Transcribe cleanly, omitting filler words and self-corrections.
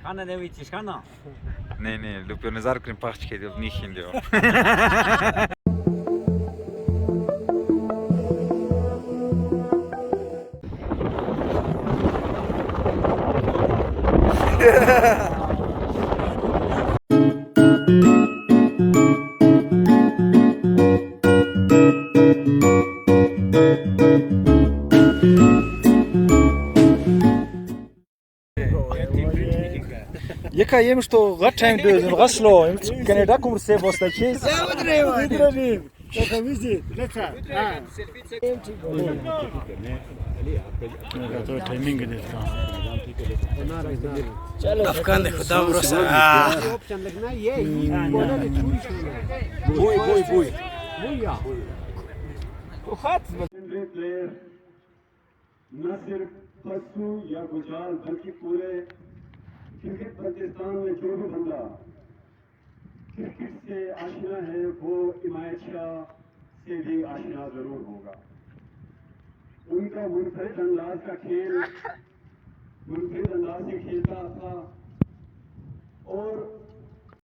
Hanna ne uiți, Hanna? Ne, după Nazar când pași că de nihin de. Яка їм що гачаємо до гасло, Канада курсе постачить. Відравів. Така візит. Леца. То таймінг не така. Афган не ходав роса. Буй. Player न सिर्फ पशु या गुजरात बल्कि पूरे क्रिकेट पाकिस्तान में जो भी बंदा क्रिकेट से आशिना है वो इमायत शाह से भी आशिना जरूर होगा। उनका मुनफरिद अंदाज का खेल मुनफरिद अंदाज से खेलता था और